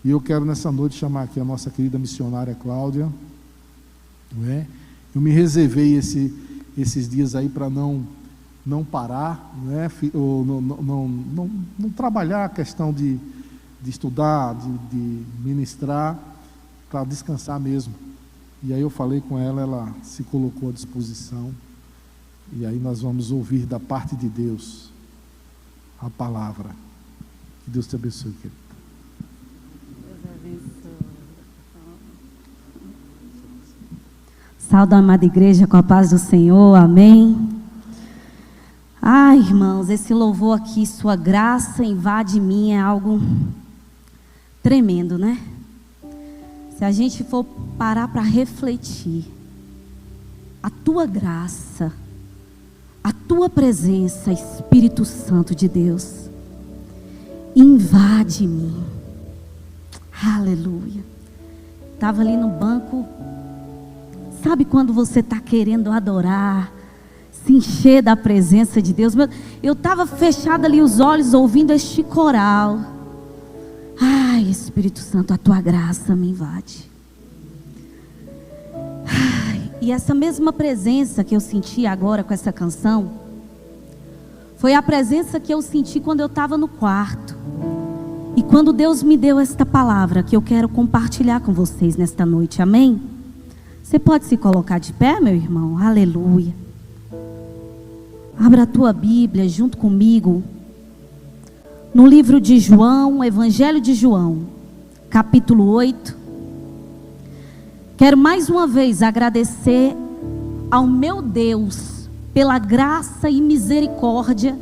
E eu quero nessa noite chamar aqui a nossa querida missionária Cláudia, não é? Eu me reservei esses dias aí para não parar, não é? Ou não trabalhar a questão de estudar, de ministrar, para descansar mesmo. E aí eu falei com ela, ela se colocou à disposição, e aí nós vamos ouvir da parte de Deus a palavra. Que Deus te abençoe, querido. Deus abençoe. Saúde a amada igreja com a paz do Senhor, amém. Ai, irmãos, esse louvor aqui, sua graça invade mim, é algo tremendo, né? Se a gente for parar para refletir, a tua graça, a tua presença, Espírito Santo de Deus, invade-me. Aleluia. Estava ali no banco. Sabe quando você está querendo adorar, se encher da presença de Deus? Eu estava fechada ali os olhos, ouvindo este coral. Ai, Espírito Santo, a tua graça me invade. Ai, e essa mesma presença que eu senti agora com essa canção, foi a presença que eu senti quando eu estava no quarto. E quando Deus me deu esta palavra, que eu quero compartilhar com vocês nesta noite, amém? Você pode se colocar de pé, meu irmão? Aleluia. Abra a tua Bíblia junto comigo, no livro de João, Evangelho de João, capítulo 8. Quero mais uma vez agradecer ao meu Deus pela graça e misericórdia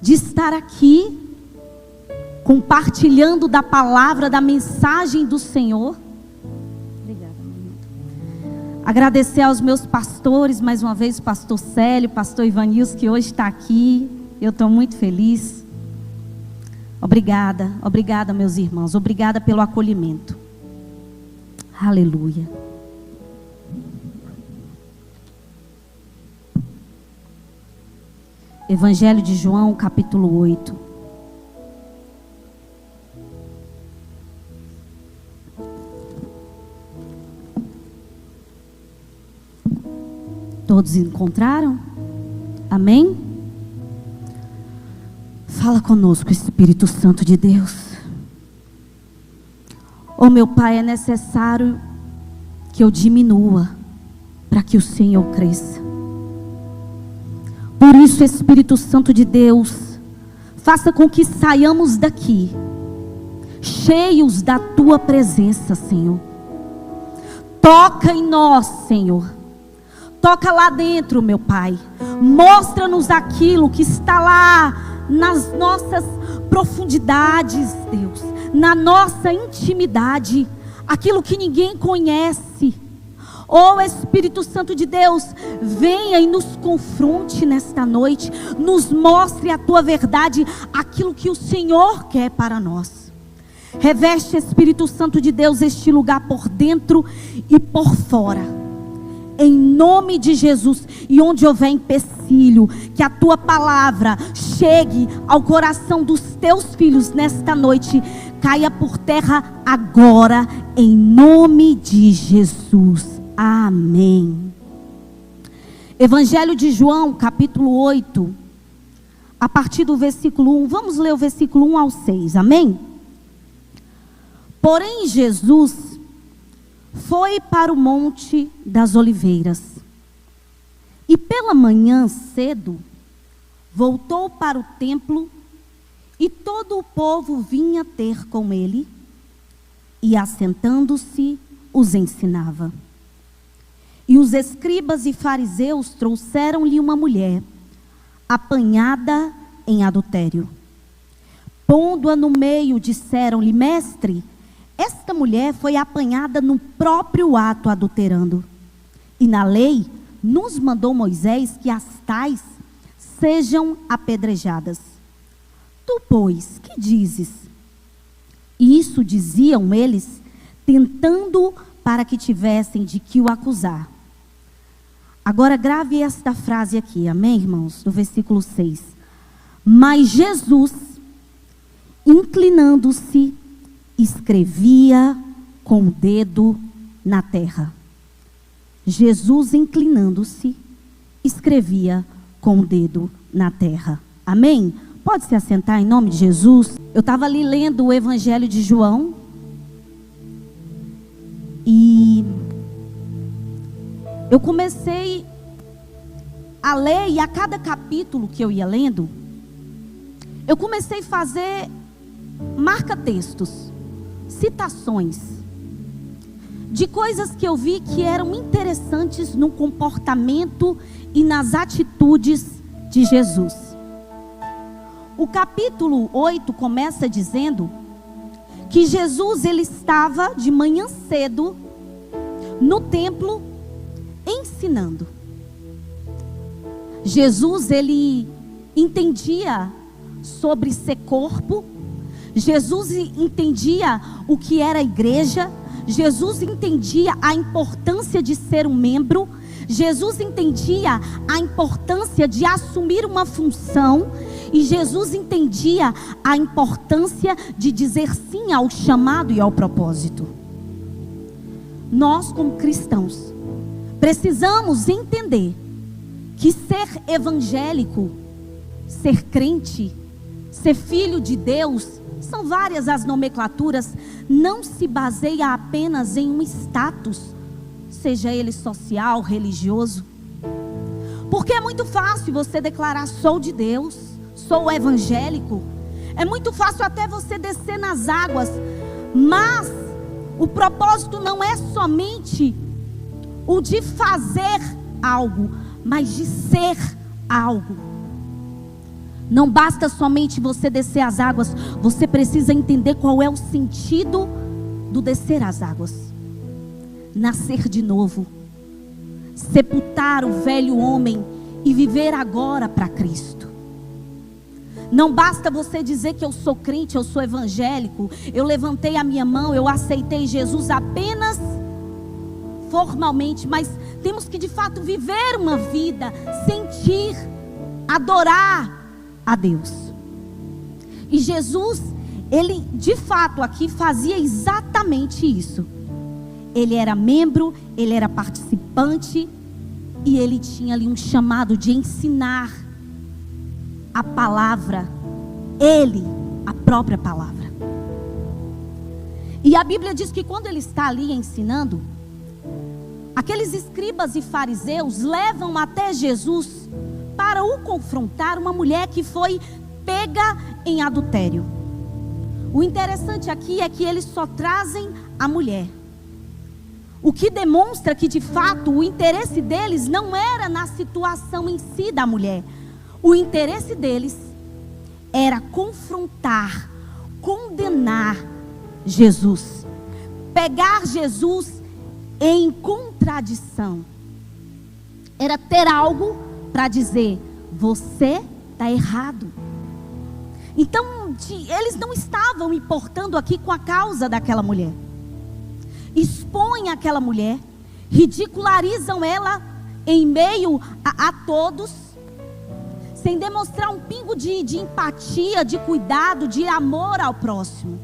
de estar aqui compartilhando da palavra, da mensagem do Senhor. Obrigada, mamãe. Agradecer aos meus pastores, mais uma vez, o pastor Célio, o pastor Ivanilson, que hoje está aqui. Eu estou muito feliz. Obrigada, obrigada, meus irmãos. Obrigada pelo acolhimento. Aleluia. Evangelho de João, capítulo 8. Todos encontraram? Amém? Fala conosco, Espírito Santo de Deus. Oh, meu Pai, é necessário que eu diminua para que o Senhor cresça. Por isso, Espírito Santo de Deus, faça com que saiamos daqui cheios da Tua presença, Senhor. Toca em nós, Senhor. Toca lá dentro, meu Pai. Mostra-nos aquilo que está lá nas nossas profundidades, Deus, na nossa intimidade, aquilo que ninguém conhece. Oh, Espírito Santo de Deus, venha e nos confronte nesta noite, nos mostre a tua verdade, aquilo que o Senhor quer para nós. Reveste, Espírito Santo de Deus, este lugar por dentro e por fora, em nome de Jesus. E onde houver empecilho, que a tua palavra chegue ao coração dos teus filhos nesta noite, caia por terra agora, em nome de Jesus. Amém. Evangelho de João, capítulo 8, a partir do versículo 1. Vamos ler o versículo 1 ao 6, amém? Porém Jesus foi para o Monte das Oliveiras, e pela manhã cedo voltou para o templo, e todo o povo vinha ter com ele, e assentando-se os ensinava. E os escribas e fariseus trouxeram-lhe uma mulher apanhada em adultério. Pondo-a no meio, disseram-lhe: Mestre, esta mulher foi apanhada no próprio ato adulterando. E na lei nos mandou Moisés que as tais sejam apedrejadas. Tu, pois, que dizes? E isso diziam eles, tentando para que tivessem de que o acusar. Agora grave esta frase aqui, amém, irmãos? Do versículo 6. Mas Jesus, inclinando-se, escrevia com o dedo na terra. Jesus, inclinando-se, escrevia com o dedo na terra. Amém? Pode se assentar em nome de Jesus. Eu estava ali lendo o Evangelho de João. E eu comecei a ler, e a cada capítulo que eu ia lendo, eu comecei a fazer marca-textos, citações, de coisas que eu vi que eram interessantes no comportamento e nas atitudes de Jesus. O capítulo 8 começa dizendo que Jesus, ele estava de manhã cedo no templo ensinando. Jesus, ele entendia sobre ser corpo. Jesus entendia o que era a igreja. Jesus entendia a importância de ser um membro. Jesus entendia a importância de assumir uma função. E Jesus entendia a importância de dizer sim ao chamado e ao propósito. Nós, como cristãos, precisamos entender que ser evangélico, ser crente, ser filho de Deus, são várias as nomenclaturas, não se baseia apenas em um status, seja ele social, religioso. Porque é muito fácil você declarar: sou de Deus, sou evangélico. É muito fácil até você descer nas águas, mas o propósito não é somente o de fazer algo, mas de ser algo. Não basta somente você descer as águas, você precisa entender qual é o sentido do descer as águas. Nascer de novo, sepultar o velho homem e viver agora para Cristo. Não basta você dizer que eu sou crente, eu sou evangélico, eu levantei a minha mão, eu aceitei Jesus apenas formalmente, mas temos que de fato viver uma vida, sentir, adorar a Deus. E Jesus, ele de fato aqui fazia exatamente isso. Ele era membro, ele era participante, e ele tinha ali um chamado de ensinar a palavra, ele, a própria palavra. E a Bíblia diz que quando ele está ali ensinando, aqueles escribas e fariseus levam até Jesus para o confrontar, uma mulher que foi pega em adultério. O interessante aqui é que eles só trazem a mulher, o que demonstra que de fato o interesse deles não era na situação em si da mulher. O interesse deles era confrontar, condenar Jesus, pegar Jesus em contradição. Era ter algo para dizer: você está errado. Então, eles não estavam importando aqui com a causa daquela mulher. Expõem aquela mulher, ridicularizam ela em meio a todos, sem demonstrar um pingo de empatia, de cuidado, de amor ao próximo.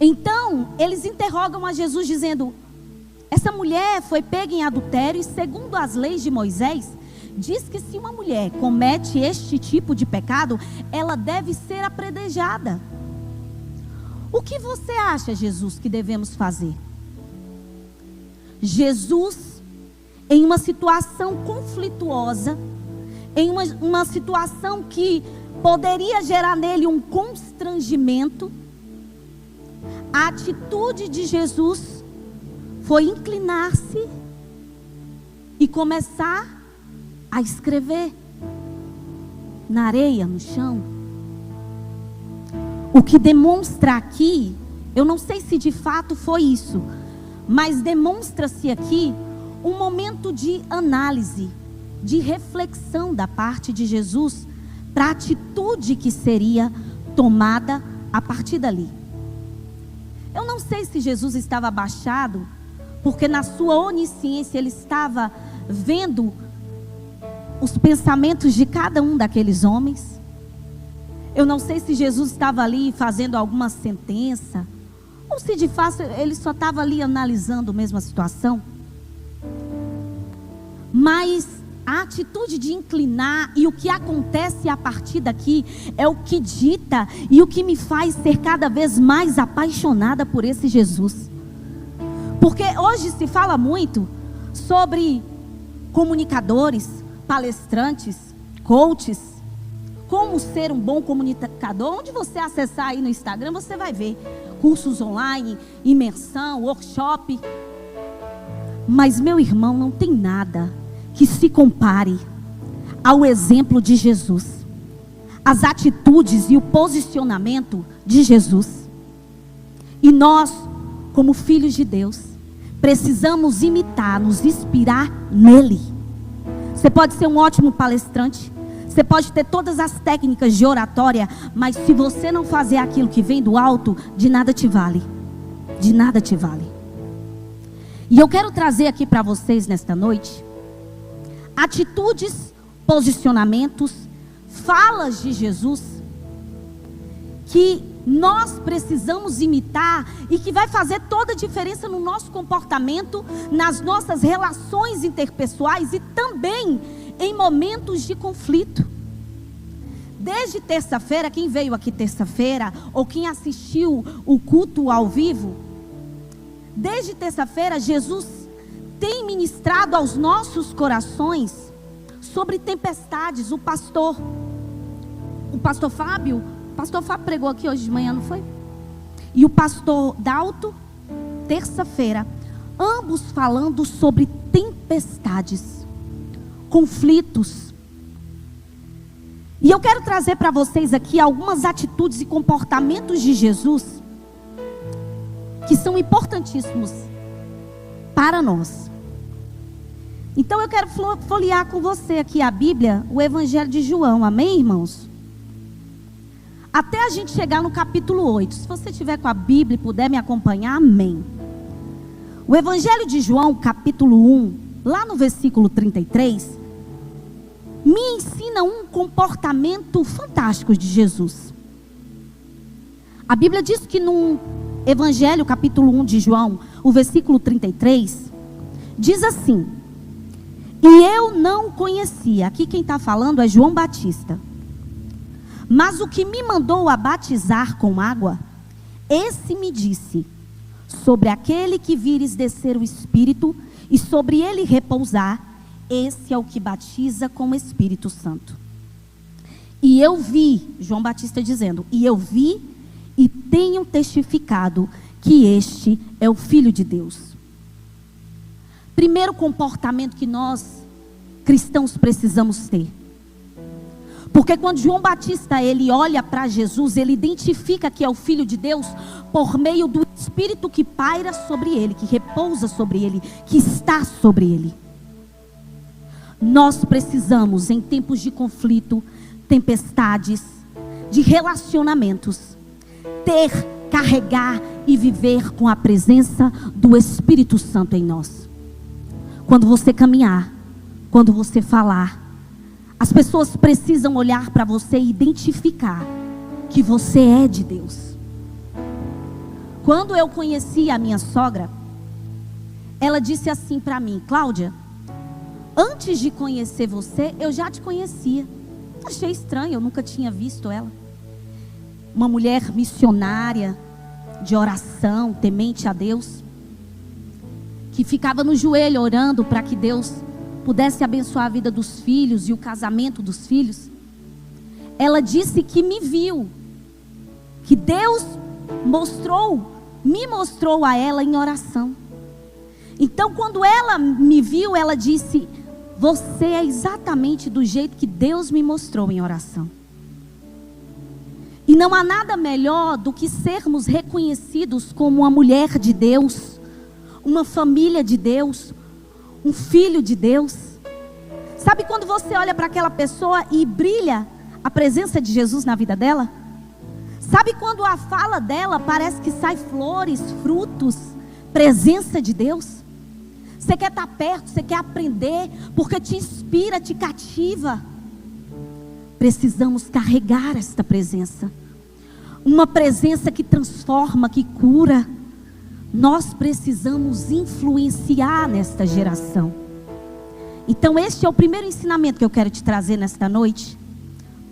Então, eles interrogam a Jesus dizendo: essa mulher foi pega em adultério, e segundo as leis de Moisés, diz que se uma mulher comete este tipo de pecado, ela deve ser apedrejada. O que você acha, Jesus, que devemos fazer? Jesus, em uma situação conflituosa, em uma situação que poderia gerar nele um constrangimento, a atitude de Jesus foi inclinar-se e começar a escrever na areia, no chão. O que demonstra aqui, eu não sei se de fato foi isso, mas demonstra-se aqui um momento de análise, de reflexão da parte de Jesus para a atitude que seria tomada a partir dali. Eu não sei se Jesus estava abaixado, porque na sua onisciência ele estava vendo os pensamentos de cada um daqueles homens. Eu não sei se Jesus estava ali fazendo alguma sentença, ou se de fato ele só estava ali analisando mesmo a situação. Mas a atitude de inclinar e o que acontece a partir daqui é o que dita e o que me faz ser cada vez mais apaixonada por esse Jesus. Porque hoje se fala muito sobre comunicadores, palestrantes, coaches, como ser um bom comunicador. Onde você acessar aí no Instagram, você vai ver cursos online, imersão, workshop. Mas, meu irmão, não tem nada que se compare ao exemplo de Jesus, as atitudes e o posicionamento de Jesus. E nós, como filhos de Deus, precisamos imitar, nos inspirar nele. Você pode ser um ótimo palestrante, você pode ter todas as técnicas de oratória, mas se você não fazer aquilo que vem do alto, de nada te vale. De nada te vale. E eu quero trazer aqui para vocês nesta noite atitudes, posicionamentos, falas de Jesus que nós precisamos imitar e que vai fazer toda a diferença no nosso comportamento, nas nossas relações interpessoais e também em momentos de conflito. Desde terça-feira, quem veio aqui terça-feira ou quem assistiu o culto ao vivo, desde terça-feira Jesus tem ministrado aos nossos corações sobre tempestades. O pastor Fábio pregou aqui hoje de manhã, não foi? E o pastor Dalto, terça-feira, ambos falando sobre tempestades, conflitos. E eu quero trazer para vocês aqui algumas atitudes e comportamentos de Jesus que são importantíssimos para nós. Então eu quero folhear com você aqui a Bíblia, o Evangelho de João, amém, irmãos? Até a gente chegar no capítulo 8. Se você tiver com a Bíblia e puder me acompanhar, amém. O Evangelho de João, capítulo 1, lá no versículo 33, me ensina um comportamento fantástico de Jesus. A Bíblia diz que no Evangelho, capítulo 1 de João, o versículo 33, diz assim: e eu não conhecia, aqui quem está falando é João Batista, mas o que me mandou a batizar com água, esse me disse: sobre aquele que vires descer o Espírito e sobre ele repousar, esse é o que batiza com o Espírito Santo. E eu vi, João Batista dizendo, e eu vi e tenho testificado que este é o Filho de Deus. Primeiro comportamento que nós, cristãos, precisamos ter. Porque quando João Batista, ele olha para Jesus, ele identifica que é o Filho de Deus por meio do Espírito que paira sobre ele, que repousa sobre ele, que está sobre ele. Nós precisamos, em tempos de conflito, tempestades, de relacionamentos, ter, carregar e viver com a presença do Espírito Santo em nós. Quando você caminhar, quando você falar, as pessoas precisam olhar para você e identificar que você é de Deus. Quando eu conheci a minha sogra, ela disse assim para mim: Cláudia, antes de conhecer você, eu já te conhecia. Achei estranho, eu nunca tinha visto ela. Uma mulher missionária, de oração, temente a Deus, que ficava no joelho orando para que Deus pudesse abençoar a vida dos filhos e o casamento dos filhos. Ela disse que me viu, que Deus me mostrou a ela em oração. Então quando ela me viu, ela disse: você é exatamente do jeito que Deus me mostrou em oração. E não há nada melhor do que sermos reconhecidos como uma mulher de Deus, uma família de Deus, um filho de Deus. Sabe quando você olha para aquela pessoa e brilha a presença de Jesus na vida dela? Sabe quando a fala dela parece que sai flores, frutos, presença de Deus? Você quer estar perto, você quer aprender, porque te inspira, te cativa. precisamos carregar esta presença. Uma presença que transforma, que cura. Nós precisamos influenciar nesta geração. Então este é o primeiro ensinamento que eu quero te trazer nesta noite.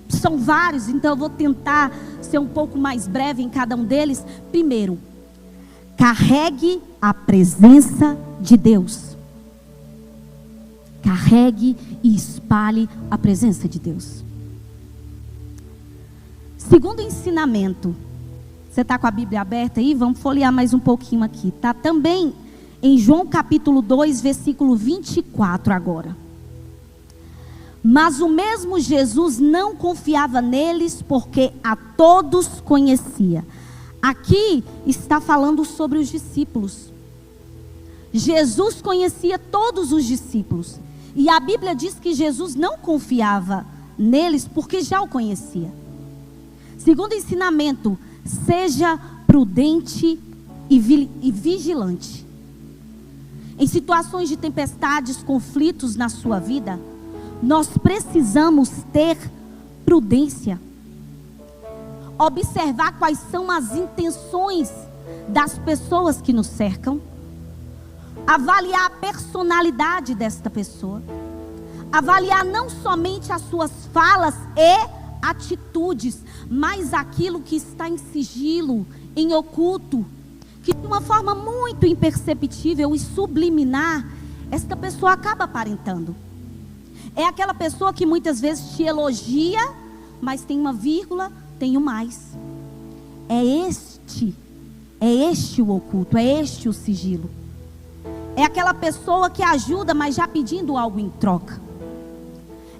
São vários, então eu vou tentar ser um pouco mais breve em cada um deles. Primeiro, carregue a presença de Deus. Carregue e espalhe a presença de Deus. Segundo ensinamento, você está com a Bíblia aberta aí? Vamos folhear mais um pouquinho aqui. Está também em João capítulo 2, versículo 24 agora. Mas o mesmo Jesus não confiava neles, porque a todos conhecia. Aqui está falando sobre os discípulos. Jesus conhecia todos os discípulos. E a Bíblia diz que Jesus não confiava neles, porque já o conhecia. Segundo ensinamento, seja prudente e vigilante. Em situações de tempestades, conflitos na sua vida, nós precisamos ter prudência. Observar quais são as intenções das pessoas que nos cercam. Avaliar a personalidade desta pessoa. Avaliar não somente as suas falas e atitudes, mas aquilo que está em sigilo, em oculto, que de uma forma muito imperceptível e subliminar, esta pessoa acaba aparentando. É aquela pessoa que muitas vezes te elogia, mas tem uma vírgula, tem um mais. É este o oculto, é este o sigilo. É aquela pessoa que ajuda, mas já pedindo algo em troca.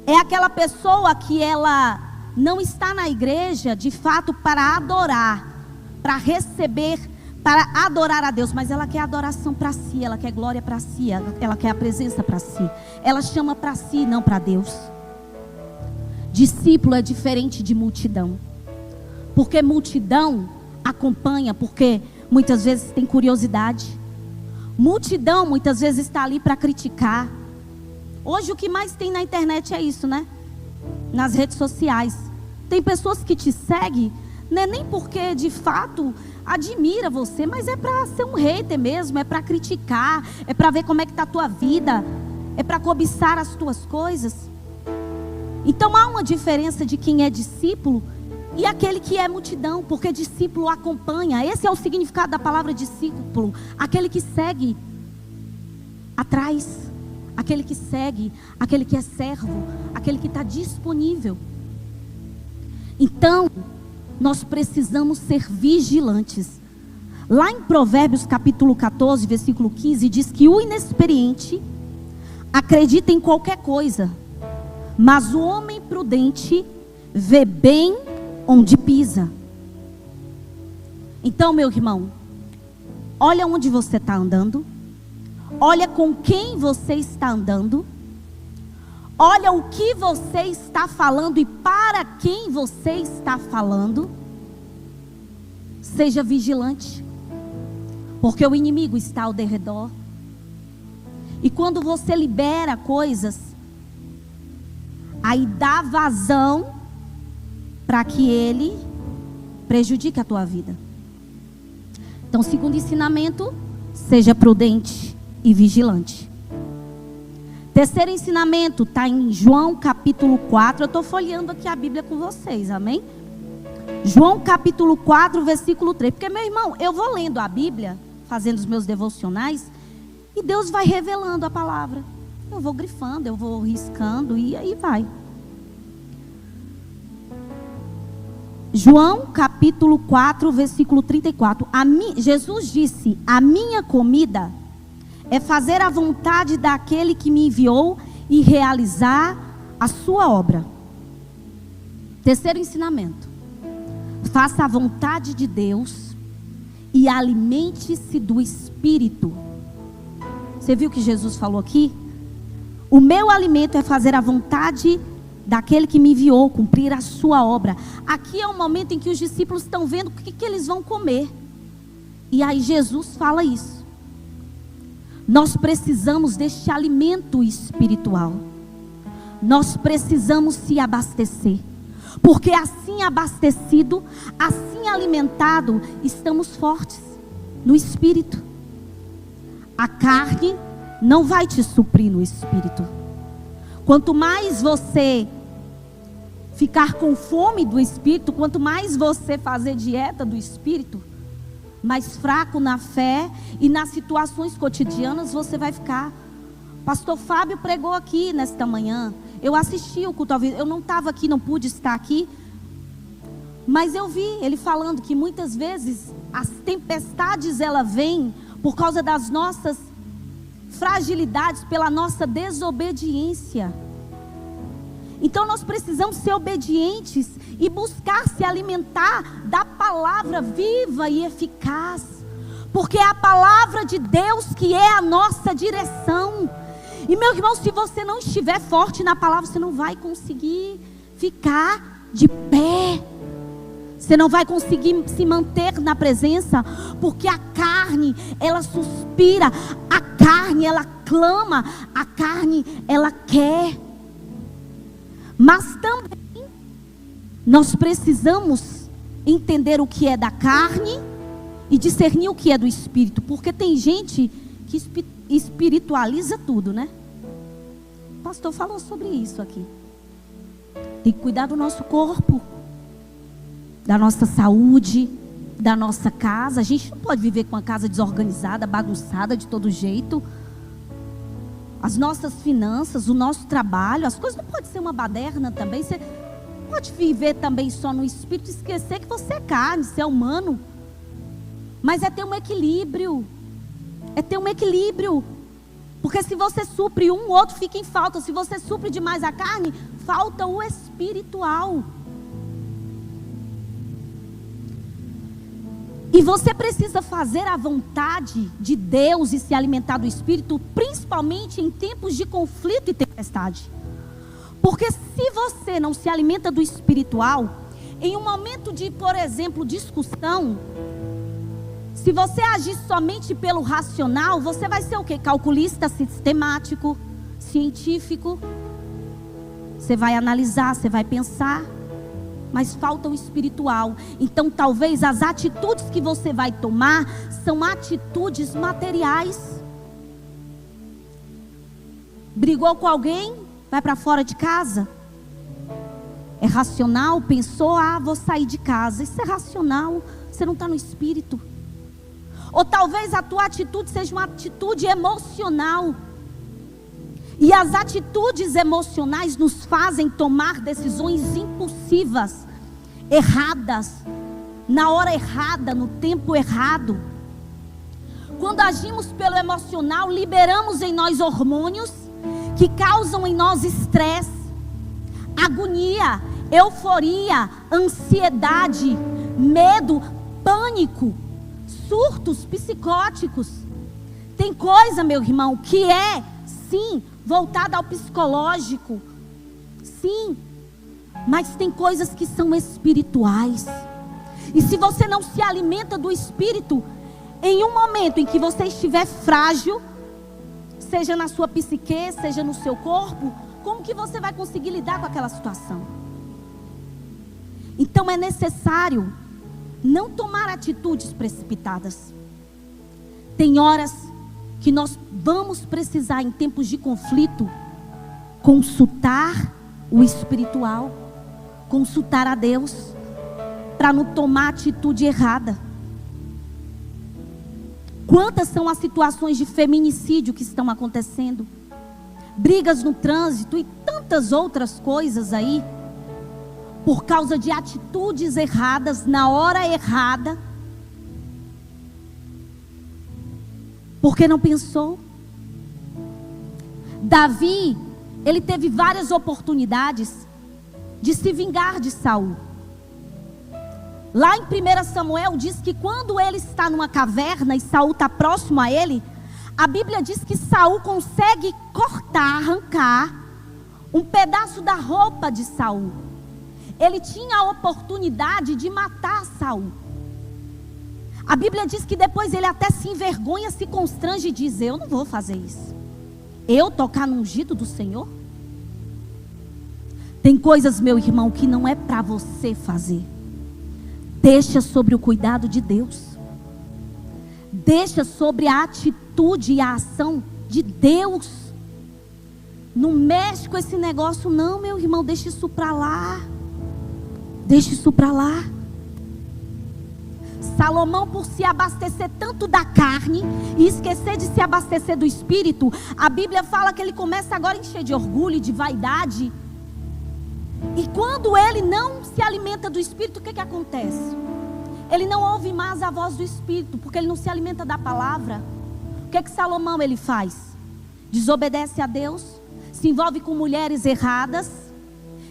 É aquela pessoa que ela não está na igreja, de fato, para adorar, para receber, para adorar a Deus, mas ela quer adoração para si, ela quer glória para si, ela quer a presença para si. Ela chama para si, não para Deus. Discípulo é diferente de multidão, porque multidão acompanha, porque muitas vezes tem curiosidade. Multidão muitas vezes está ali para criticar. Hoje o que mais tem na internet é isso, né? Nas redes sociais. Tem pessoas que te seguem, não é nem porque de fato admira você, mas é para ser um hater mesmo, é para criticar, é para ver como é que está a tua vida, é para cobiçar as tuas coisas. Então há uma diferença de quem é discípulo e aquele que é multidão, porque discípulo acompanha. Esse é o significado da palavra discípulo, aquele que segue atrás, aquele que segue, aquele que é servo, aquele que está disponível. Então, nós precisamos ser vigilantes. Lá em Provérbios capítulo 14, versículo 15, diz que o inexperiente acredita em qualquer coisa, mas o homem prudente vê bem onde pisa. Então, meu irmão, olha onde você está andando, olha com quem você está andando, olha o que você está falando e para quem você está falando. Seja vigilante, porque o inimigo está ao derredor. E quando você libera coisas, aí dá vazão para que ele prejudique a tua vida. Então, segundo ensinamento, seja prudente e vigilante. Terceiro ensinamento está em João capítulo 4. Eu estou folheando aqui a Bíblia com vocês, amém? João capítulo 4, versículo 3. Porque, meu irmão, eu vou lendo a Bíblia, fazendo os meus devocionais, e Deus vai revelando a palavra. Eu vou grifando, eu vou riscando, e aí vai. João capítulo 4, versículo 34. Jesus disse: a minha comida é fazer a vontade daquele que me enviou e realizar a sua obra. Terceiro ensinamento: faça a vontade de Deus e alimente-se do Espírito. Você viu o que Jesus falou aqui? O meu alimento é fazer a vontade daquele que me enviou, cumprir a sua obra. Aqui é o momento em que os discípulos estão vendo o que eles vão comer. E aí Jesus fala isso. Nós precisamos deste alimento espiritual. Nós precisamos se abastecer. Porque assim abastecido, assim alimentado, estamos fortes no espírito. A carne não vai te suprir no espírito. Quanto mais você ficar com fome do espírito, quanto mais você fazer dieta do espírito, mais fraco na fé e nas situações cotidianas você vai ficar. Pastor Fábio pregou aqui nesta manhã. Eu assisti o culto ao vivo. Eu não estava aqui, não pude estar aqui, mas eu vi ele falando que muitas vezes as tempestades ela vem por causa das nossas fragilidades, pela nossa desobediência. Então nós precisamos ser obedientes e buscar se alimentar da palavra viva e eficaz, porque é a palavra de Deus que é a nossa direção. E meu irmão, se você não estiver forte na palavra, você não vai conseguir ficar de pé. Você não vai conseguir se manter na presença, porque a carne, ela suspira, a carne, ela clama, a carne, ela quer. Mas também nós precisamos entender o que é da carne e discernir o que é do espírito, porque tem gente que espiritualiza tudo, né? O pastor falou sobre isso aqui. Tem que cuidar do nosso corpo, da nossa saúde, da nossa casa. A gente não pode viver com a casa desorganizada, bagunçada de todo jeito. As nossas finanças, o nosso trabalho, as coisas não podem ser uma baderna também. Você pode viver também só no espírito e esquecer que você é carne, você é humano. Mas é ter um equilíbrio. É ter um equilíbrio. Porque se você supre um, o outro fica em falta. Se você supre demais a carne, falta o espiritual. E você precisa fazer a vontade de Deus e se alimentar do Espírito, principalmente em tempos de conflito e tempestade. Porque se você não se alimenta do espiritual, em um momento de, por exemplo, discussão, se você agir somente pelo racional, você vai ser o quê? Calculista, sistemático, científico. Você vai analisar, você vai pensar. Mas falta o espiritual. Então talvez as atitudes que você vai tomar são atitudes materiais. Brigou com alguém, vai para fora de casa. É racional, pensou, vou sair de casa. Isso é racional, você não está no espírito. Ou talvez a tua atitude seja uma atitude emocional. E as atitudes emocionais nos fazem tomar decisões impulsivas, erradas, na hora errada, no tempo errado. Quando agimos pelo emocional, liberamos em nós hormônios que causam em nós estresse, agonia, euforia, ansiedade, medo, pânico, surtos psicóticos. Tem coisa, meu irmão, que é, sim, voltada ao psicológico, sim, mas tem coisas que são espirituais. E se você não se alimenta do espírito, em um momento em que você estiver frágil, seja na sua psique, seja no seu corpo, como que você vai conseguir lidar com aquela situação? Então é necessário não tomar atitudes precipitadas. Tem horas que nós vamos precisar, em tempos de conflito, consultar o espiritual, consultar a Deus, para não tomar atitude errada. Quantas são as situações de feminicídio que estão acontecendo? Brigas no trânsito e tantas outras coisas aí, por causa de atitudes erradas, na hora errada. Porque não pensou. Davi, ele teve várias oportunidades de se vingar de Saul. Lá em 1 Samuel diz que quando ele está numa caverna e Saul está próximo a ele, a Bíblia diz que Saul consegue cortar, arrancar um pedaço da roupa de Saul. Ele tinha a oportunidade de matar Saul. A Bíblia diz que depois ele até se envergonha, se constrange e diz: eu não vou fazer isso. Eu tocar no ungido do Senhor? Tem coisas, meu irmão, que não é para você fazer. Deixa sobre o cuidado de Deus. Deixa sobre a atitude e a ação de Deus. Não mexe com esse negócio não, meu irmão. Deixa isso para lá. Deixa isso para lá. Salomão, por se abastecer tanto da carne e esquecer de se abastecer do espírito, a Bíblia fala que ele começa agora a encher de orgulho e de vaidade. E quando ele não se alimenta do espírito, o que acontece? Ele não ouve mais a voz do espírito, porque ele não se alimenta da palavra. O que Salomão ele faz? Desobedece a Deus, se envolve com mulheres erradas,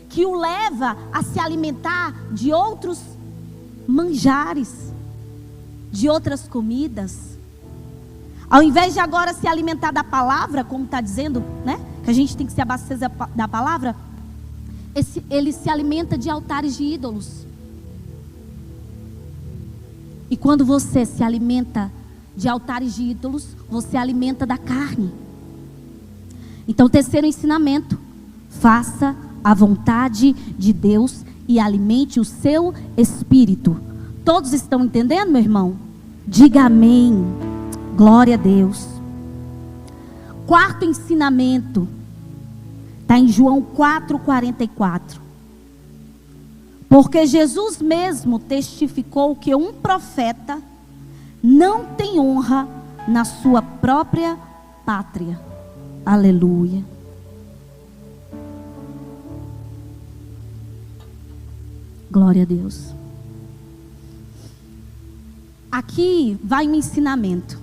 que o leva a se alimentar de outros manjares, de outras comidas. Ao invés de agora se alimentar da palavra, como está dizendo, né? Que a gente tem que se abastecer da palavra. Ele se alimenta de altares de ídolos. E quando você se alimenta de altares de ídolos, você alimenta da carne. Então, terceiro ensinamento: faça a vontade de Deus e alimente o seu espírito. Todos estão entendendo, meu irmão? Diga amém. Glória a Deus. Quarto ensinamento está em João 4:44. Porque Jesus mesmo testificou que um profeta não tem honra na sua própria pátria. Aleluia. Glória a Deus. Aqui vai um ensinamento.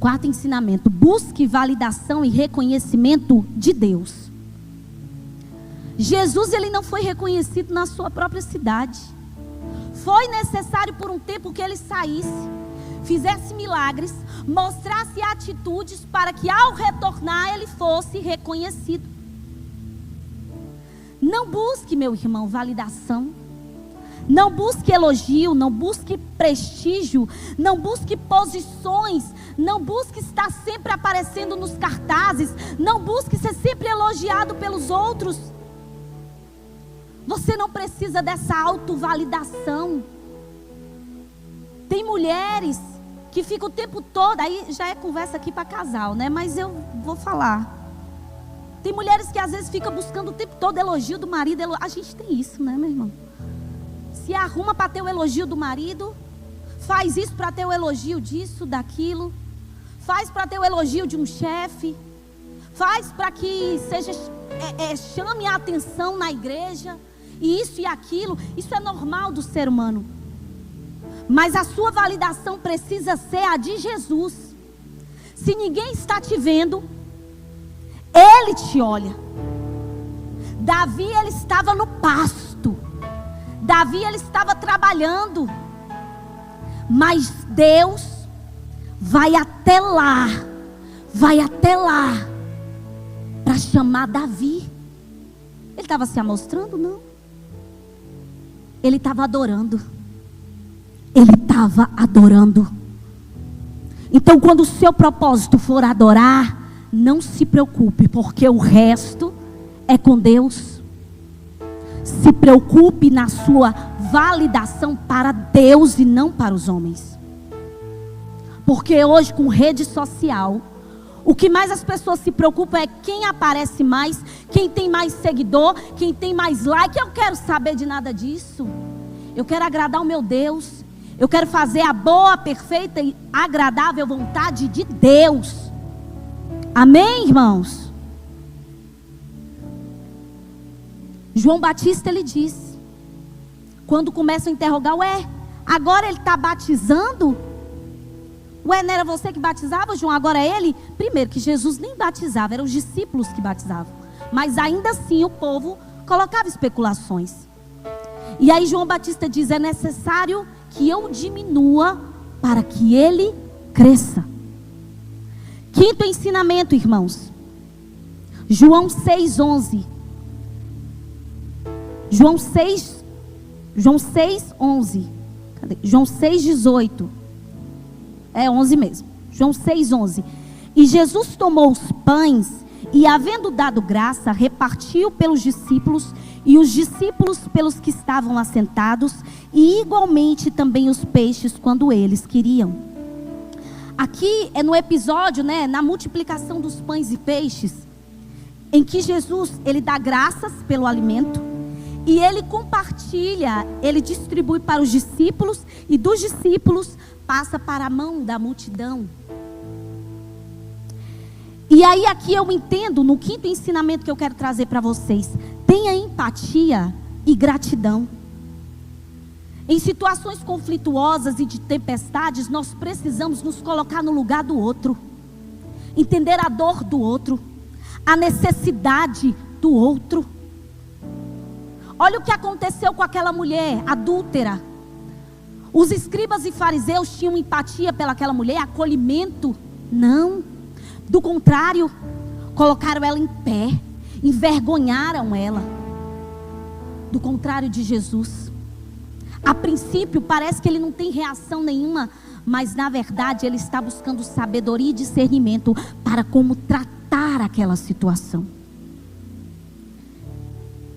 Quarto ensinamento: busque validação e reconhecimento de Deus. Jesus, ele não foi reconhecido na sua própria cidade. Foi necessário por um tempo que ele saísse, fizesse milagres, mostrasse atitudes para que ao retornar ele fosse reconhecido. Não busque, meu irmão, validação. Não busque elogio, não busque prestígio, não busque posições, não busque estar sempre aparecendo nos cartazes, não busque ser sempre elogiado pelos outros. Você não precisa dessa autovalidação. Tem mulheres que ficam o tempo todo, aí já é conversa aqui para casal, né? Mas eu vou falar. Tem mulheres que às vezes ficam buscando o tempo todo elogio do marido. A gente tem isso, né, meu irmão? Se arruma para ter o elogio do marido, faz isso para ter o elogio disso, daquilo, faz para ter o elogio de um chefe, faz para que seja chame a atenção na igreja, e isso e aquilo. Isso é normal do ser humano. Mas a sua validação precisa ser a de Jesus. Se ninguém está te vendo, Ele te olha. Davi, ele estava no pasto. Davi, ele estava trabalhando. Mas Deus vai até lá para chamar Davi. Ele estava se amostrando? Não. Ele estava adorando. Ele estava adorando. Então, quando o seu propósito for adorar, não se preocupe, porque o resto é com Deus. Se preocupe na sua validação para Deus e não para os homens. Porque hoje, com rede social, o que mais as pessoas se preocupam é quem aparece mais, quem tem mais seguidor, quem tem mais like. Eu quero saber de nada disso. Eu quero agradar o meu Deus. Eu quero fazer a boa, perfeita e agradável vontade de Deus. Amém, irmãos? João Batista, ele disse, quando começam a interrogar: ué, agora ele está batizando? Ué, não era você que batizava, João? Agora é ele? Primeiro que Jesus nem batizava, eram os discípulos que batizavam. Mas ainda assim o povo colocava especulações. E aí João Batista diz: é necessário que eu diminua para que ele cresça. Quinto ensinamento, irmãos. João 6:11. João 6:11. Cadê? João 6:18. É 11 mesmo. João 6:11. E Jesus tomou os pães e, havendo dado graça, repartiu pelos discípulos e os discípulos pelos que estavam assentados, e igualmente também os peixes quando eles queriam. Aqui é no episódio, na multiplicação dos pães e peixes, em que Jesus, ele dá graças pelo alimento, e ele compartilha, ele distribui para os discípulos, e dos discípulos passa para a mão da multidão. E aí aqui eu entendo, no quinto ensinamento que eu quero trazer para vocês, tenha empatia e gratidão. Em situações conflituosas e de tempestades, nós precisamos nos colocar no lugar do outro, entender a dor do outro, a necessidade do outro. Olha o que aconteceu com aquela mulher adúltera. Os escribas e fariseus tinham empatia pelaquela mulher, acolhimento? Não. Do contrário, colocaram ela em pé, envergonharam ela. Do contrário de Jesus. A princípio parece que ele não tem reação nenhuma, mas na verdade ele está buscando sabedoria e discernimento para como tratar aquela situação.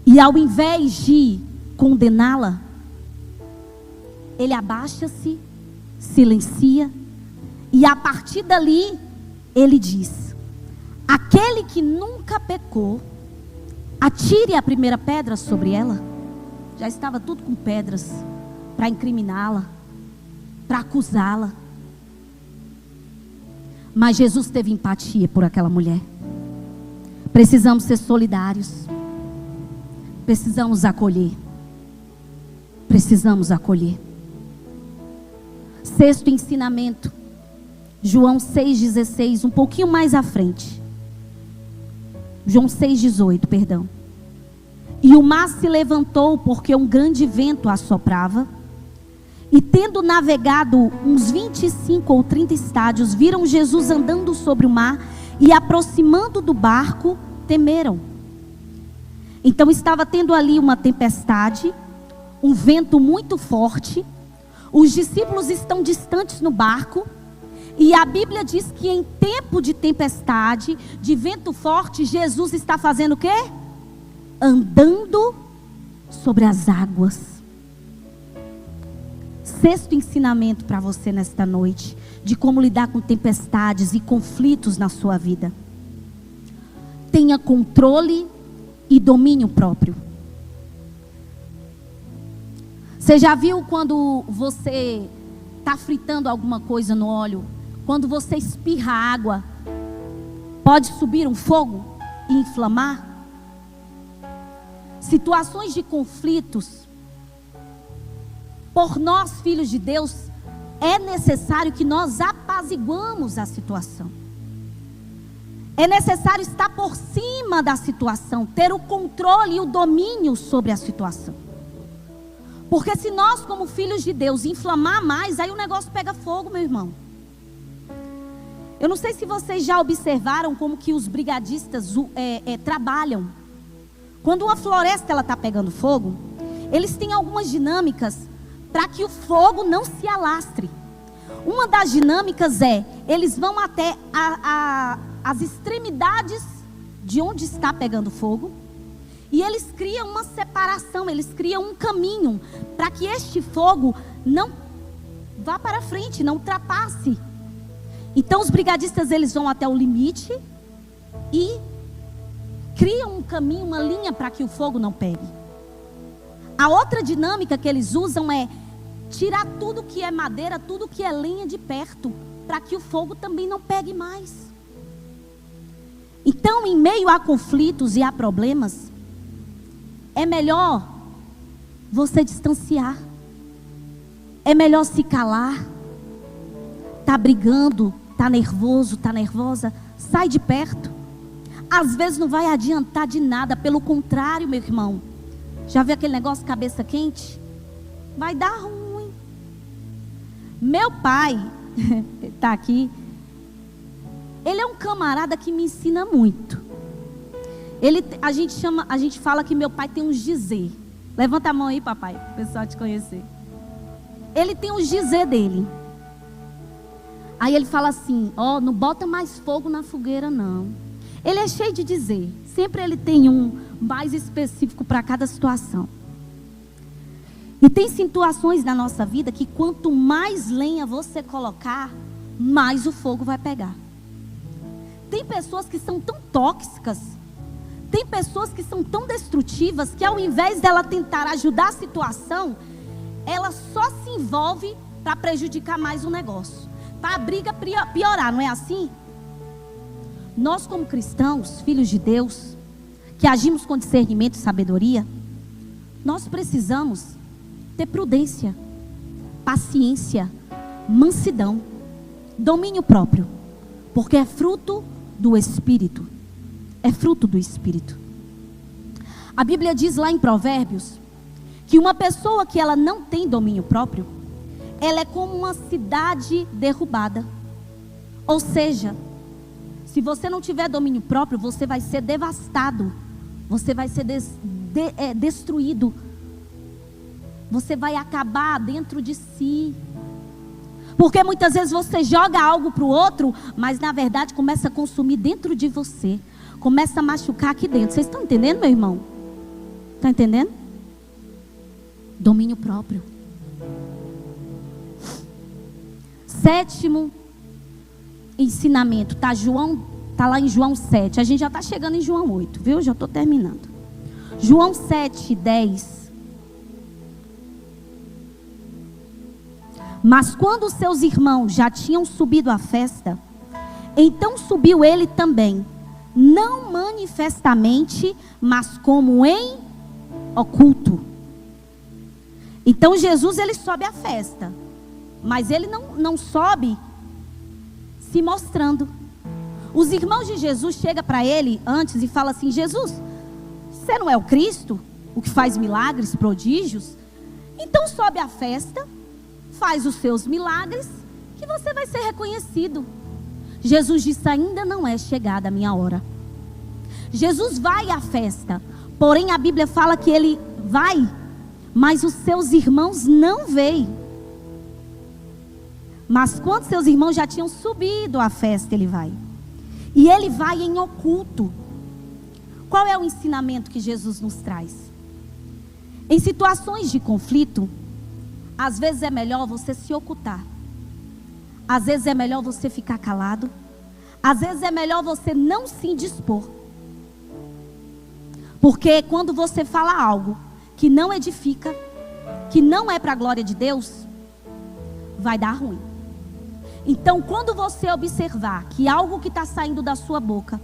E ao invés de condená-la, ele abaixa-se, silencia, e a partir dali ele diz: aquele que nunca pecou, atire a primeira pedra sobre ela. Já estava tudo com pedras para incriminá-la, para acusá-la. Mas Jesus teve empatia por aquela mulher. Precisamos ser solidários. Precisamos acolher. Precisamos acolher. Sexto ensinamento, João 6,16, um pouquinho mais à frente. João 6,18, perdão. E o mar se levantou porque um grande vento assoprava. E tendo navegado uns 25 ou 30 estádios, viram Jesus andando sobre o mar e aproximando do barco, temeram. Então estava tendo ali uma tempestade, um vento muito forte. Os discípulos estão distantes no barco. E a Bíblia diz que em tempo de tempestade, de vento forte, Jesus está fazendo o quê? Andando sobre as águas. Sexto ensinamento para você nesta noite, de como lidar com tempestades e conflitos na sua vida. Tenha controle e domínio próprio. Você já viu quando você está fritando alguma coisa no óleo? Quando você espirra água, pode subir um fogo e inflamar? Situações de conflitos, por nós filhos de Deus, é necessário que nós apaziguamos a situação. É necessário estar por cima da situação, ter o controle e o domínio sobre a situação. Porque se nós, como filhos de Deus, inflamar mais, aí o negócio pega fogo, meu irmão. Eu não sei se vocês já observaram como que os brigadistas trabalham. Quando uma floresta está pegando fogo, eles têm algumas dinâmicas para que o fogo não se alastre. Uma das dinâmicas eles vão até as extremidades de onde está pegando fogo, e eles criam uma separação, eles criam um caminho para que este fogo não vá para frente, não ultrapasse. Então os brigadistas, eles vão até o limite e criam um caminho, uma linha para que o fogo não pegue. A outra dinâmica que eles usam é tirar tudo que é madeira, tudo que é lenha de perto, para que o fogo também não pegue mais. Então, em meio a conflitos e a problemas, é melhor você distanciar. É melhor se calar. Está brigando, está nervoso, está nervosa, sai de perto. Às vezes não vai adiantar de nada, pelo contrário, meu irmão. Já viu aquele negócio cabeça quente? Vai dar ruim. Meu pai, está aqui, ele é um camarada que me ensina muito. A gente fala que meu pai tem uns dizer. Levanta a mão aí, papai, para o pessoal te conhecer. Ele tem uns dizer dele. Aí ele fala assim: não bota mais fogo na fogueira não. Ele é cheio de dizer. Sempre ele tem mais específico para cada situação. E tem situações na nossa vida que quanto mais lenha você colocar, mais o fogo vai pegar. Tem pessoas que são tão tóxicas, tem pessoas que são tão destrutivas, que ao invés dela tentar ajudar a situação, ela só se envolve para prejudicar mais o negócio, para a briga piorar, não é assim? Nós como cristãos, filhos de Deus, que agimos com discernimento e sabedoria, nós precisamos ter prudência, paciência, mansidão, domínio próprio, porque é fruto do Espírito. É fruto do Espírito. A Bíblia diz lá em Provérbios que uma pessoa que ela não tem domínio próprio, ela é como uma cidade derrubada. Ou seja, se você não tiver domínio próprio, você vai ser devastado, você vai ser destruído, você vai acabar dentro de si. Porque muitas vezes você joga algo para o outro, mas na verdade começa a consumir dentro de você, começa a machucar aqui dentro. Vocês estão entendendo, meu irmão? Está entendendo? Domínio próprio. 7º ensinamento, tá lá em João 7. A gente já está chegando em João 8, viu? Já estou terminando. João 7, 10. Mas quando seus irmãos já tinham subido à festa, então subiu ele também, não manifestamente, mas como em oculto. Então Jesus, ele sobe à festa, mas ele não sobe se mostrando. Os irmãos de Jesus chegam para ele antes e falam assim: Jesus, você não é o Cristo, o que faz milagres, prodígios? Então sobe à festa, faz os seus milagres, que você vai ser reconhecido. Jesus disse: ainda não é chegada a minha hora. Jesus vai à festa, porém a Bíblia fala que ele vai, mas os seus irmãos não veem. Mas quando seus irmãos já tinham subido à festa, ele vai. E ele vai em oculto. Qual é o ensinamento que Jesus nos traz? Em situações de conflito, às vezes é melhor você se ocultar. Às vezes é melhor você ficar calado. Às vezes é melhor você não se indispor. Porque quando você fala algo que não edifica, que não é para a glória de Deus, vai dar ruim. Então, quando você observar que algo que está saindo da sua boca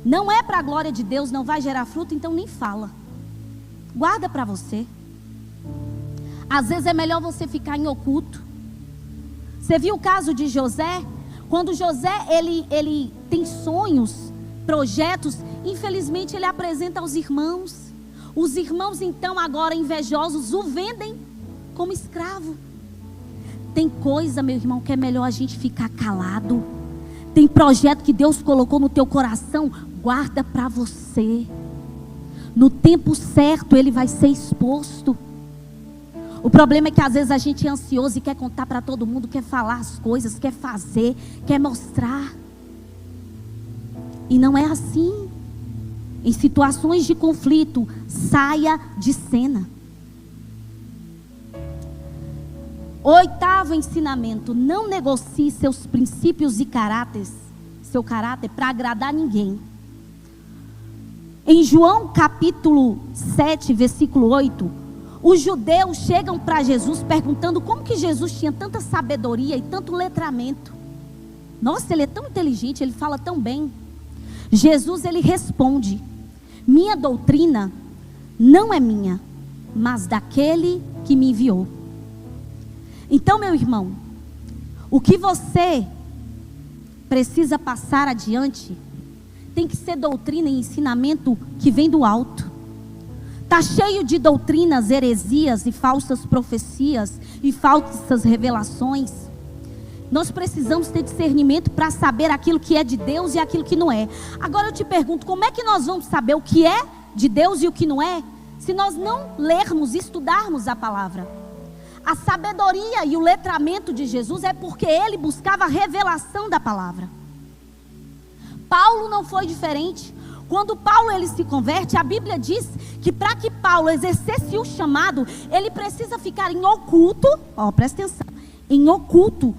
não é para a glória de Deus, não vai gerar fruto, então nem fala. Guarda para você. Às vezes é melhor você ficar em oculto. Você viu o caso de José? Quando José, ele tem sonhos, projetos, infelizmente ele apresenta aos irmãos. Os irmãos então agora invejosos o vendem como escravo. Tem coisa, meu irmão, que é melhor a gente ficar calado. Tem projeto que Deus colocou no teu coração, guarda para você. No tempo certo ele vai ser exposto. O problema é que às vezes a gente é ansioso e quer contar para todo mundo, quer falar as coisas, quer fazer, quer mostrar. E não é assim. Em situações de conflito, saia de cena. 8º ensinamento: não negocie seus princípios e seu caráter para agradar ninguém. Em João capítulo 7, versículo 8, os judeus chegam para Jesus perguntando como que Jesus tinha tanta sabedoria e tanto letramento. Nossa, ele é tão inteligente, ele fala tão bem. Jesus, ele responde: minha doutrina não é minha, mas daquele que me enviou. Então, meu irmão, o que você precisa passar adiante tem que ser doutrina e ensinamento que vem do alto. Está cheio de doutrinas, heresias e falsas profecias e falsas revelações. Nós precisamos ter discernimento para saber aquilo que é de Deus e aquilo que não é. Agora eu te pergunto, como é que nós vamos saber o que é de Deus e o que não é, se nós não lermos e estudarmos a palavra? A sabedoria e o letramento de Jesus é porque ele buscava a revelação da palavra. Paulo não foi diferente. Quando Paulo ele se converte, a Bíblia diz que para que Paulo exercesse o chamado, ele precisa ficar em oculto, presta atenção, em oculto,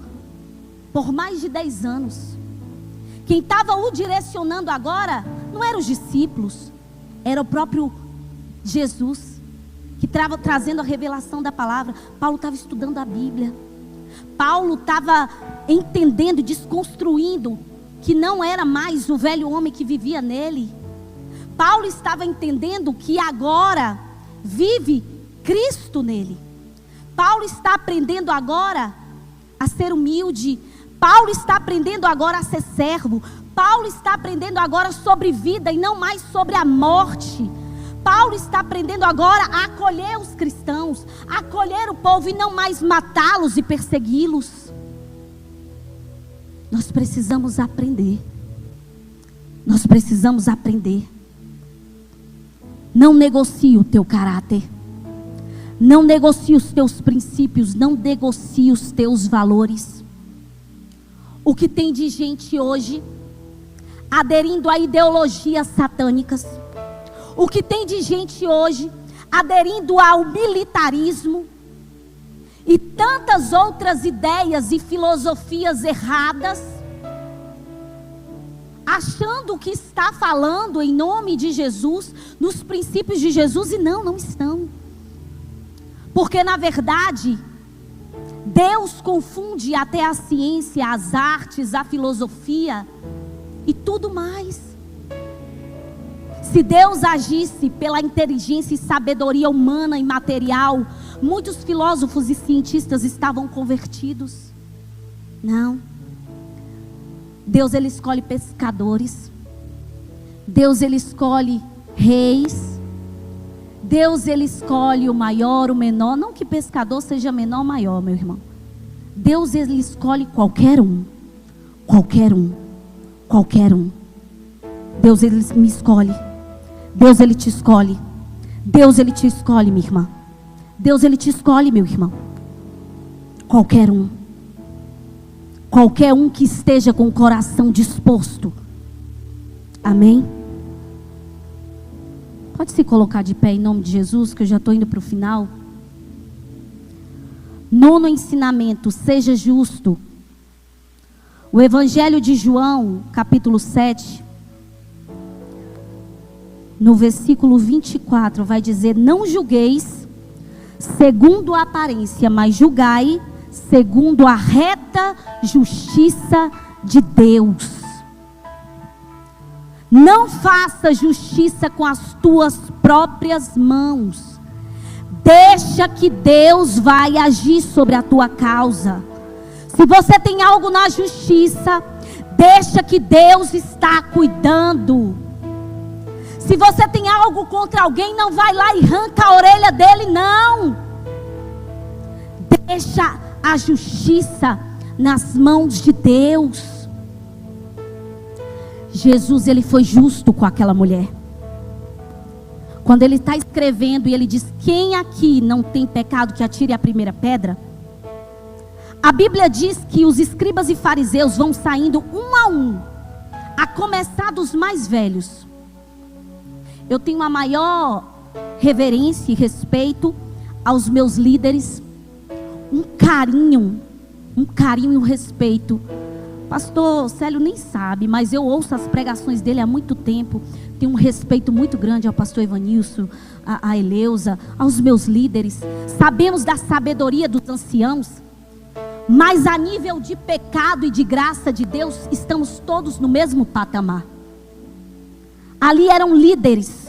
por mais de 10 anos. Quem estava o direcionando agora, não eram os discípulos, era o próprio Jesus, que estava trazendo a revelação da palavra. Paulo estava estudando a Bíblia. Paulo estava entendendo, desconstruindo, que não era mais o velho homem que vivia nele. Paulo estava entendendo que agora vive Cristo nele. Paulo está aprendendo agora a ser humilde. Paulo está aprendendo agora a ser servo. Paulo está aprendendo agora sobre vida e não mais sobre a morte. Paulo está aprendendo agora a acolher os cristãos, a acolher o povo e não mais matá-los e persegui-los. Nós precisamos aprender. Nós precisamos aprender. Não negocie o teu caráter. Não negocie os teus princípios. Não negocie os teus valores. O que tem de gente hoje aderindo a ideologias satânicas. O que tem de gente hoje aderindo ao militarismo e tantas outras ideias e filosofias erradas, achando que está falando em nome de Jesus, nos princípios de Jesus, e não estão. Porque na verdade, Deus confunde até a ciência, as artes, a filosofia e tudo mais. Se Deus agisse pela inteligência e sabedoria humana e material, muitos filósofos e cientistas estavam convertidos. Não. Deus ele escolhe pescadores. Deus ele escolhe reis. Deus ele escolhe o maior, o menor. Não que pescador seja menor ou maior, meu irmão. Deus ele escolhe qualquer um. Qualquer um. Qualquer um. Deus ele me escolhe. Deus ele te escolhe. Deus ele te escolhe, minha irmã. Deus ele te escolhe, meu irmão. Qualquer um. Qualquer um que esteja com o coração disposto. Amém? Pode se colocar de pé em nome de Jesus, que eu já estou indo para o final. 9º ensinamento: seja justo. O Evangelho de João, capítulo 7, no versículo 24, vai dizer: não julgueis segundo a aparência, mas julgai segundo a reta justiça de Deus. Não faça justiça com as tuas próprias mãos. Deixa que Deus vai agir sobre a tua causa. Se você tem algo na justiça, deixa que Deus está cuidando. Se você tem algo contra alguém, não vai lá e arranca a orelha dele, não. Deixa a justiça nas mãos de Deus. Jesus, ele foi justo com aquela mulher. Quando ele está escrevendo e ele diz: quem aqui não tem pecado, que atire a primeira pedra. A Bíblia diz que os escribas e fariseus vão saindo um a um, a começar dos mais velhos. Eu tenho a maior reverência e respeito aos meus líderes, um carinho e um respeito. Pastor Célio nem sabe, mas eu ouço as pregações dele há muito tempo. Tenho um respeito muito grande ao pastor Evanilson, a Eleusa, aos meus líderes. Sabemos da sabedoria dos anciãos, mas a nível de pecado e de graça de Deus, estamos todos no mesmo patamar. Ali eram líderes,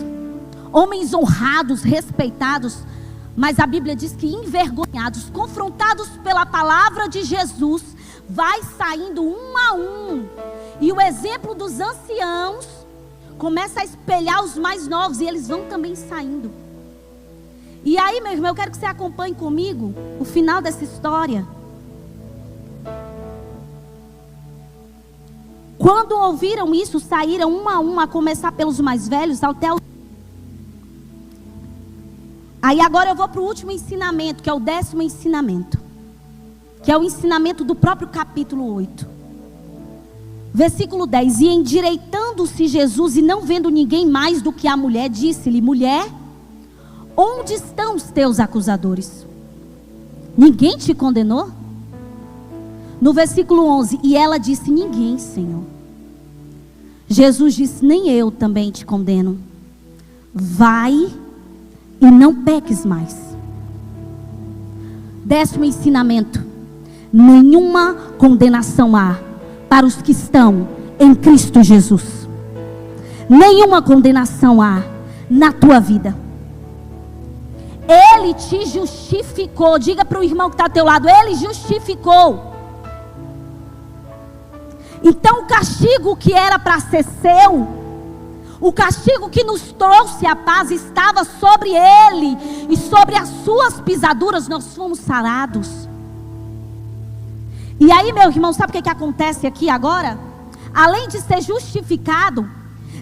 homens honrados, respeitados, mas a Bíblia diz que envergonhados, confrontados pela palavra de Jesus, vai saindo um a um. E o exemplo dos anciãos começa a espelhar os mais novos, e eles vão também saindo. E aí, meu irmão, eu quero que você acompanhe comigo o final dessa história. Quando ouviram isso, saíram um, a começar pelos mais velhos, até o... Aí agora eu vou para o último ensinamento, que é o 10º ensinamento, que é o ensinamento do próprio capítulo 8. Versículo 10. E endireitando-se Jesus e não vendo ninguém mais do que a mulher, disse-lhe: mulher, onde estão os teus acusadores? Ninguém te condenou? No versículo 11. E ela disse: ninguém, Senhor. Jesus disse: nem eu também te condeno. Vai e não peques mais. 10º ensinamento: nenhuma condenação há para os que estão em Cristo Jesus. Nenhuma condenação há na tua vida. Ele te justificou. Diga para o irmão que está ao teu lado: Ele justificou. Então o castigo que era para ser seu, o castigo que nos trouxe a paz, estava sobre Ele, e sobre as suas pisaduras nós fomos sarados. E aí, meu irmão, sabe o que acontece aqui agora? Além de ser justificado,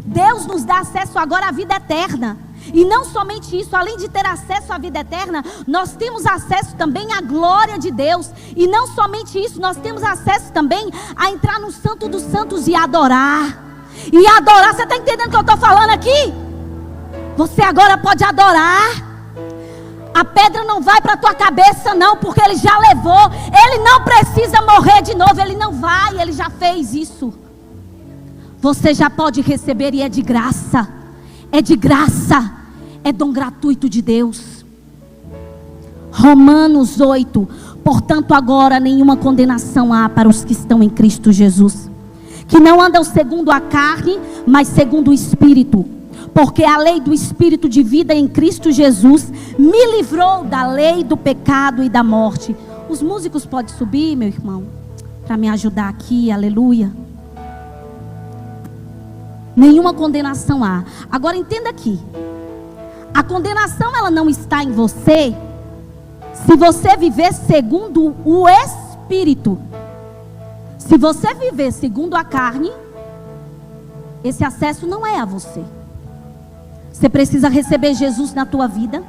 Deus nos dá acesso agora à vida eterna. E não somente isso, além de ter acesso à vida eterna, nós temos acesso também à glória de Deus. E não somente isso, nós temos acesso também a entrar no Santo dos Santos e adorar. E adorar, você está entendendo o que eu estou falando aqui? Você agora pode adorar. A pedra não vai para a tua cabeça não, porque Ele já levou. Ele não precisa morrer de novo, Ele não vai, Ele já fez isso. Você já pode receber e é de graça. É de graça, é dom gratuito de Deus. Romanos 8. Portanto agora nenhuma condenação há para os que estão em Cristo Jesus, que não andam segundo a carne, mas segundo o Espírito. Porque a lei do Espírito de vida em Cristo Jesus me livrou da lei do pecado e da morte. Os músicos podem subir, meu irmão, para me ajudar aqui, aleluia. Nenhuma condenação há. Agora entenda aqui. A condenação ela não está em você, se você viver segundo o Espírito. Se você viver segundo a carne, esse acesso não é a você. Você precisa receber Jesus na tua vida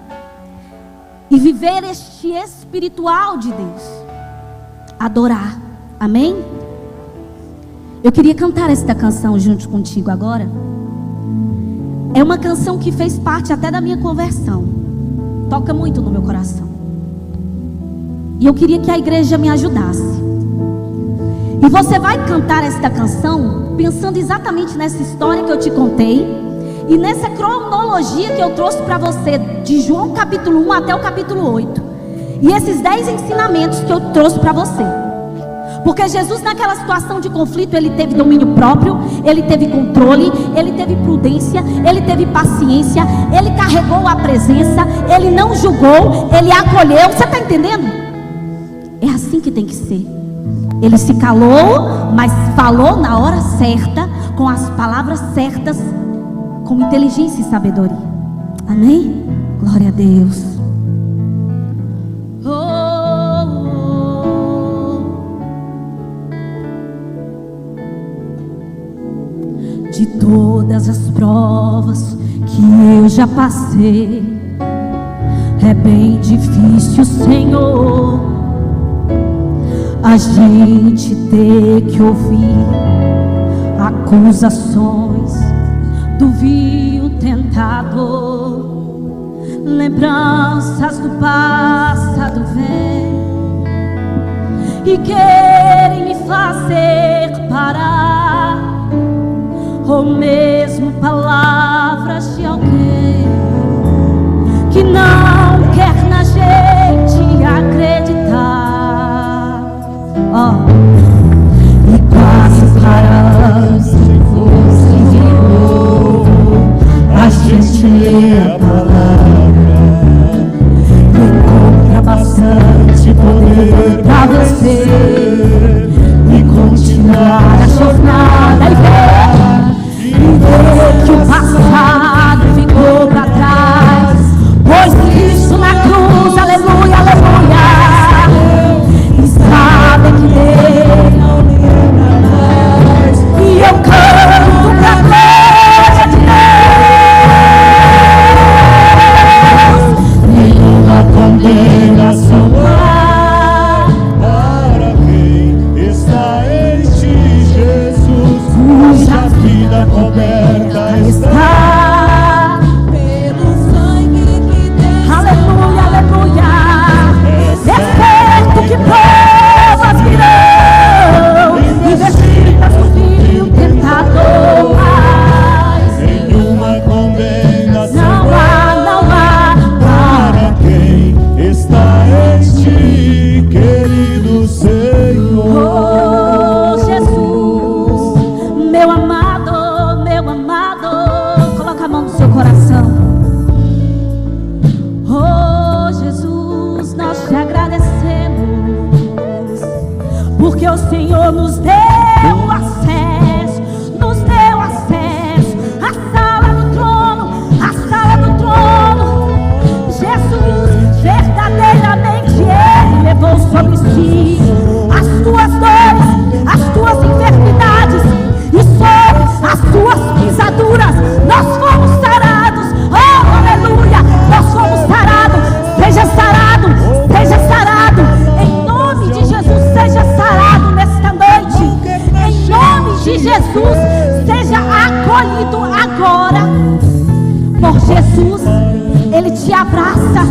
e viver este espiritual de Deus. Adorar. Amém? Eu queria cantar esta canção junto contigo agora. É uma canção que fez parte até da minha conversão. Toca muito no meu coração. E eu queria que a igreja me ajudasse. E você vai cantar esta canção pensando exatamente nessa história que eu te contei. E nessa cronologia que eu trouxe para você, de João capítulo 1 até o capítulo 8. E esses 10 ensinamentos que eu trouxe para você. Porque Jesus, naquela situação de conflito, Ele teve domínio próprio, Ele teve controle, Ele teve prudência, Ele teve paciência, Ele carregou a presença, Ele não julgou, Ele acolheu. Você está entendendo? É assim que tem que ser. Ele se calou, mas falou na hora certa, com as palavras certas, com inteligência e sabedoria. Amém? Glória a Deus. De todas as provas que eu já passei, é bem difícil, Senhor, a gente ter que ouvir acusações do vil tentador. Lembranças do passado vêm e querem me fazer parar, ou mesmo palavras de alguém que não quer na gente acreditar. E quase para se fosse a gente lê a palavra, encontra bastante poder para vencer e continuar a jornada e ver que o passado ficou para trás, pois Cristo na cruz, aleluia, aleluia, e sabe que Deus não lembra mais, e eu canto pra glória de Deus. Nenhuma condenação há para quem está em ti, Jesus. o Senhor nos deu acesso, à sala do trono, Jesus, verdadeiramente Ele levou sobre si as tuas dores, as tuas enfermidades, e sobre as tuas pisaduras nós fomos sarados. Oh, aleluia, nós fomos sarados. Seja sarado, em nome de Jesus, seja sarado nesta noite, em nome de Jesus, seja acolhido agora por Jesus. Ele te abraça,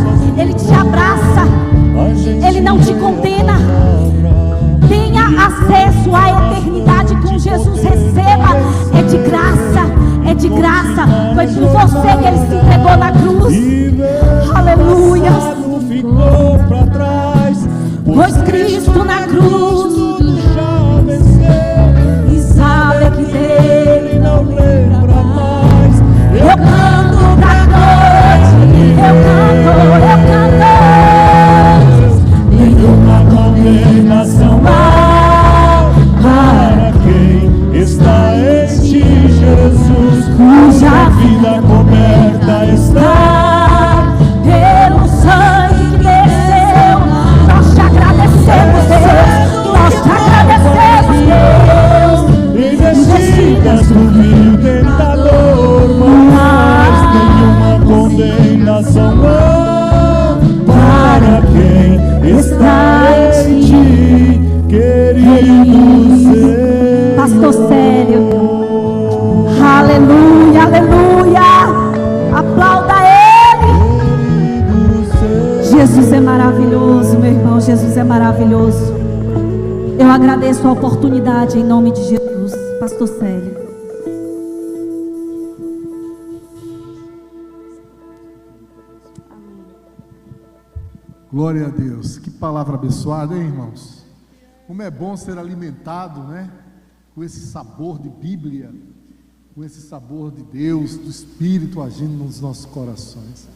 Ele não te condena. Tenha acesso à eternidade com Jesus, receba, é de graça, foi por você que Ele se entregou na cruz. Aleluia. Ficou pra trás, pois Cristo na cruz já venceu, e sabe que dele não lembra mais. eu canto pra noite, eu canto. Nenhuma condenação há para quem está em ti, Jesus, cuja vida coberta está pelo sangue que desceu. Nós te agradecemos, Deus, nós te agradecemos, Deus. investigas no rio tentador, mas nenhuma condenação há para quem está em ti, querido Senhor. Pastor Célio, aleluia, aleluia, aplauda Ele. Jesus é maravilhoso, meu irmão, Jesus é maravilhoso. Eu agradeço a oportunidade em nome de Jesus. Pastor Célio. Glória a Deus. Que palavra abençoada, hein, irmãos? Como é bom ser alimentado, né? Com esse sabor de Bíblia, com esse sabor de Deus, do Espírito agindo nos nossos corações.